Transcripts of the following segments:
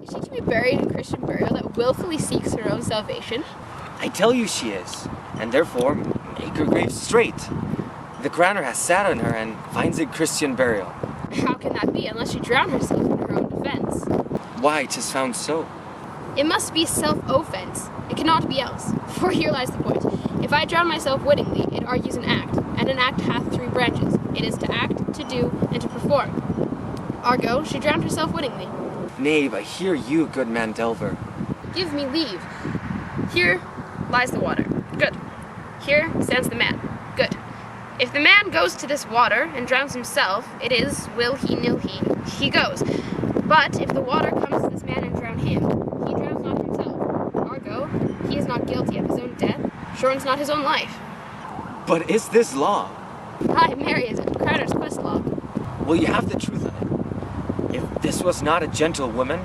Is she to be buried in Christian burial that willfully seeks her own salvation? I tell you she is, and therefore make her grave straight. The crowner has sat on her and finds it Christian burial. How can that be unless she drowned herself in her own defense? Why, 'tis found so. It must be self-offense. It cannot be else. For here lies the point. If I drown myself wittingly, it argues an act, and an act hath three branches. It is to act, to do, and to perform. Ergo, she drowned herself wittingly. Knave, I hear you, good man Delver. Give me leave. Here lies the water. Good. Here stands the man. Good. If the man goes to this water and drowns himself, it is will he nil he goes. But if the water comes to this man and drown him, he drowns not himself. Ergo, he is not guilty of his own death, shortens not his own life. But is this law? Aye, marry is it, Crowner's quest law. Will you have the truth on it? If this was not a gentlewoman,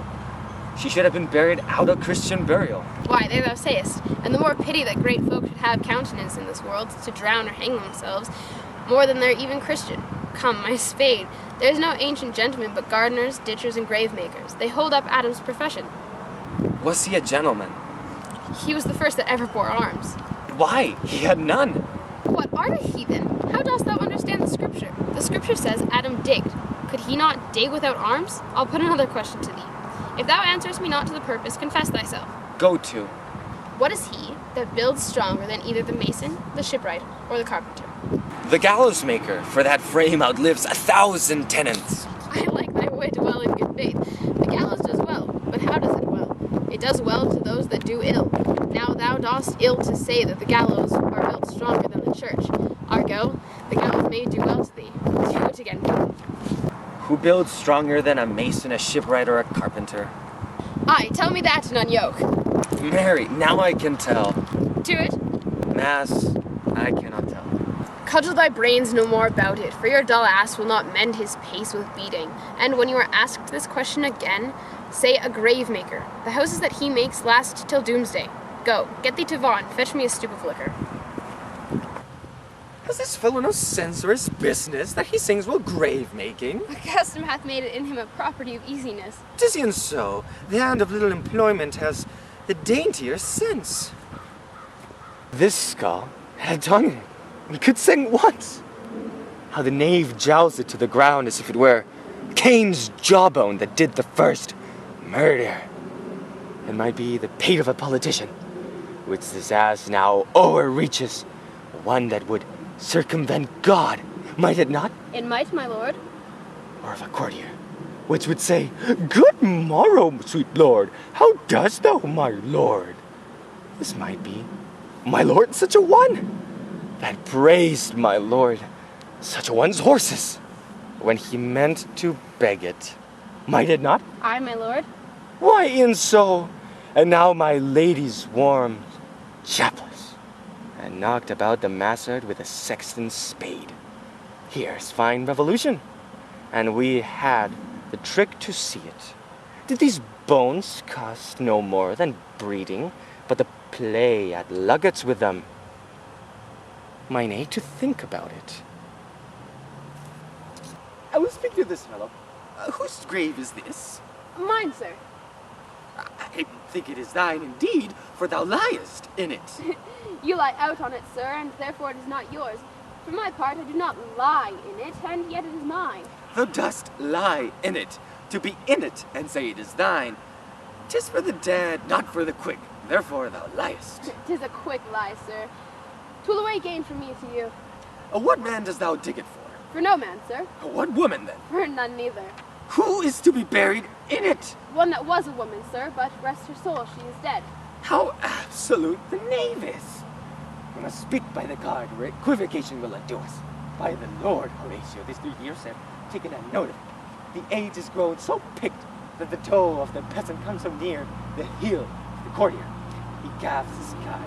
she should have been buried out of Christian burial. Why, there thou sayest, and the more pity that great folk should have countenance in this world, to drown or hang themselves, more than they're even Christian. Come, my spade, there is no ancient gentleman but gardeners, ditchers, and grave makers. They hold up Adam's profession. Was he a gentleman? He was the first that ever bore arms. Why? He had none. What art a heathen? How dost thou understand the scripture? The scripture says Adam digged. Could he not dig without arms? I'll put another question to thee. If thou answerest me not to the purpose, confess thyself. Go to. What is he that builds stronger than either the mason, the shipwright, or the carpenter? The gallows maker, for that frame outlives 1,000 tenants. I like thy wit well in good faith. The gallows does well, but how does it well? It does well to those that do ill. Now thou dost ill to say that the gallows are built stronger than the church. Ergo, the gallows may do well to thee. Do it again. Who builds stronger than a mason, a shipwright, or a carpenter? Aye, tell me that and unyoke. Mary, now I can tell. Do it. Mass, I cannot tell. Cudgel thy brains no more about it, for your dull ass will not mend his pace with beating. And when you are asked this question again, say a grave maker. The houses that he makes last till doomsday. Go, get thee to Vaughan, fetch me a stoup of liquor. Has this fellow no sense or his business that he sings while grave making? The custom hath made it in him a property of easiness. 'Tis e'en so. The hand of little employment has the daintier sense. This skull had a tongue in it, and could sing once. How the knave jowls it to the ground as if it were Cain's jawbone that did the first murder. It might be the pate of a politician, which this ass now o'erreaches, one that would circumvent God, might it not? It might, my lord. Or of a courtier, which would say, "Good morrow, sweet lord, how dost thou, my lord?" This might be, my lord, such a one, that praised my lord, such a one's horses, when he meant to beg it. Might it not? Aye, my lord. Why, e'en so. And now my lady's warm, chapless, and knocked about the mansard with a sexton's spade. Here's fine revolution, and we had the trick to see it. Did these bones cost no more than breeding, but the play at luggets with them? Mine aid to think about it. I will speak to this fellow. Whose grave is this? Mine, sir. I think it is thine indeed, for thou liest in it. You lie out on it, sir, and therefore it is not yours. For my part, I do not lie in it, and yet it is mine. Thou dost lie in it, to be in it, and say it is thine. 'Tis for the dead, not for the quick, therefore thou liest. 'Tis a quick lie, sir. 'Twill away gain from me to you. What man dost thou dig it for? For no man, sir. What woman then? For none neither. Who is to be buried in it? One that was a woman, sir, but rest her soul, she is dead. How absolute the knave is! We must speak by the guard, where equivocation will undo us. By the Lord, Horatio, these 3 years have taken a note of it. The age is grown so picked that the toe of the peasant comes so near the heel of the courtier. He gaffs the sky.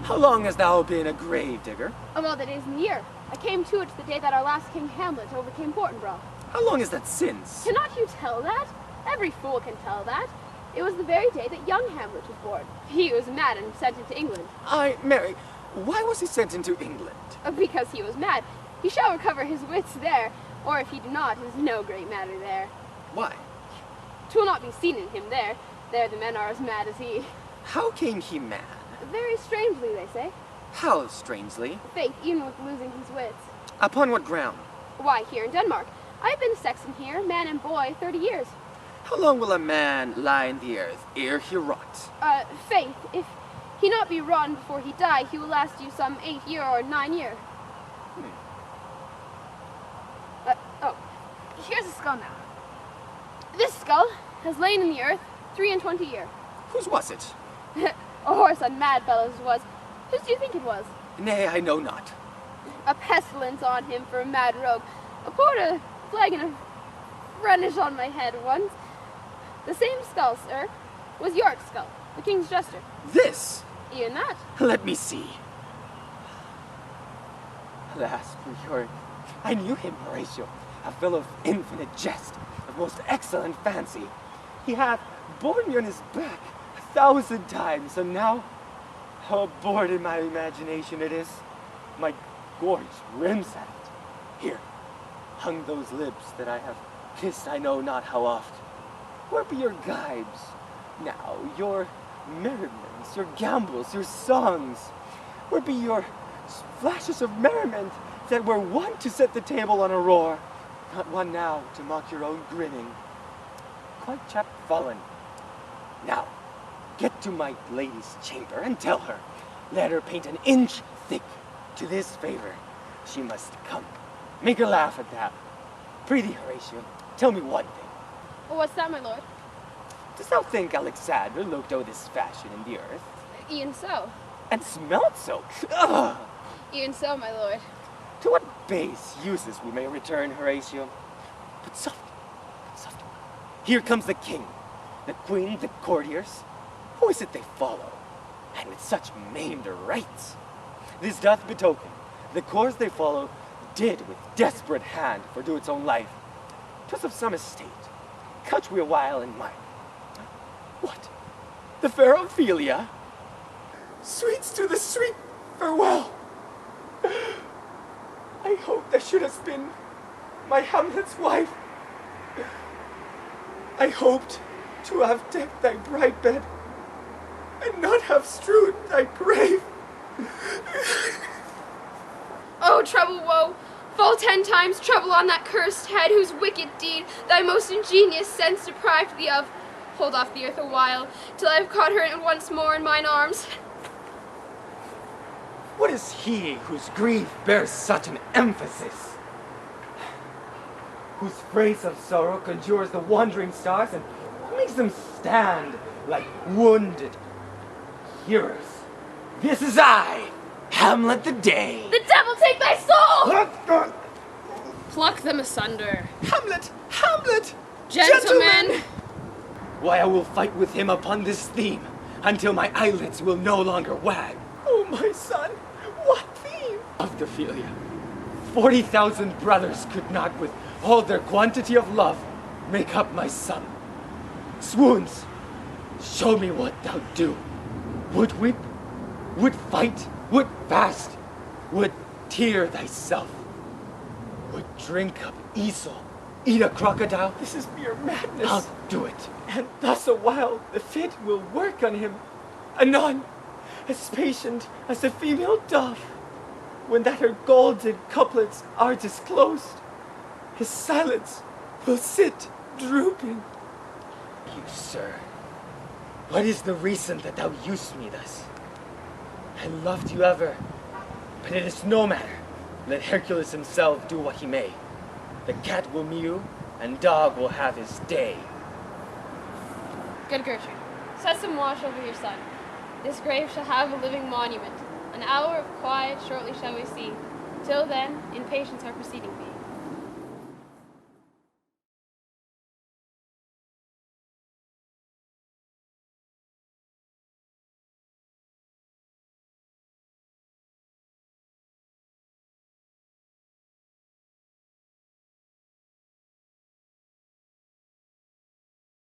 How long hast thou been a grave digger? Of all the days in the year. I came to it the day that our last king Hamlet overcame Fortinbras. How long is that since? Cannot you tell that? Every fool can tell that. It was the very day that young Hamlet was born. He was mad and sent into England. Mary, why was he sent into England? Because he was mad. He shall recover his wits there, or if he do not, it is no great matter there. Why? 'Twill not be seen in him there. There the men are as mad as he. How came he mad? Very strangely, they say. How strangely? Faith, even with losing his wits. Upon what ground? Why, here in Denmark. I've been sexton here, man and boy, 30 years. How long will a man lie in the earth ere he rot? Faith, if he not be rotten before he die, he will last you some 8 year or 9 year. Oh, here's a skull now. This skull has lain in the earth 23 year. Whose was it? A horse on mad fellows was. Whose do you think it was? Nay, I know not. A pestilence on him for a mad rogue. I poured a flagon of Rhenish on my head once. The same skull, sir, was York's skull, the king's jester. This? Even that. Let me see. Alas, for York. I knew him, Horatio, a fellow of infinite jest, of most excellent fancy. He hath borne me on his back 1,000 times, and now, how bored in my imagination it is. My gorge rims at it. Here, hung those lips that I have kissed I know not how oft. Where be your gibes? Now, your merriments, your gambols, your songs? Where be your flashes of merriment that were wont to set the table on a roar? Not one now to mock your own grinning. Quite chapfallen. Now, get to my lady's chamber and tell her, let her paint an inch thick to this favor. She must come. Make her laugh at that. Prithee, Horatio, tell me one thing. Well, what's that, my lord? Dost thou think Alexander looked o' this fashion in the earth? E'en so. And smelt so? Ugh! E'en so, my lord. To what base uses we may return, Horatio? But soft, soft. Here comes the king, the queen, the courtiers. Who is it they follow? And with such maimed rites. This doth betoken the course they follow did with desperate hand fordo its own life. 'Twas of some estate. Couch we a while in mind. What? The fair Ophelia? Sweets to the sweet farewell. I hope that should have been my Hamlet's wife. I hoped to have decked thy bright bed and not have strewed thy grave. Oh, trouble, woe! Fall 10 times trouble on that cursed head whose wicked deed thy most ingenious sense deprived thee of. Hold off the earth a while, till I have caught her once more in mine arms. What is he whose grief bears such an emphasis? Whose phrase of sorrow conjures the wandering stars and makes them stand like wounded hearers. This is I, Hamlet the Day. The devil take thy soul! Pluck them asunder. Hamlet! Hamlet! Gentlemen! Why, I will fight with him upon this theme until my eyelids will no longer wag. Oh, my son, what theme? Of Ophelia. 40,000 brothers could not, with all their quantity of love, make up my sum. Swoons, show me what thou do. Would weep, would fight, would fast, would tear thyself, would drink up Esau, eat a crocodile. This is mere madness. I'll do it. And thus a while the fit will work on him, anon, as patient as a female dove. When that her golden couplets are disclosed, his silence will sit drooping. You, sir, what is the reason that thou used me thus? I loved you ever, but it is no matter. Let Hercules himself do what he may. The cat will mew, and dog will have his day. Good Gertrude, set some watch over your son. This grave shall have a living monument. An hour of quiet shortly shall we see. Till then, in patience our proceeding be.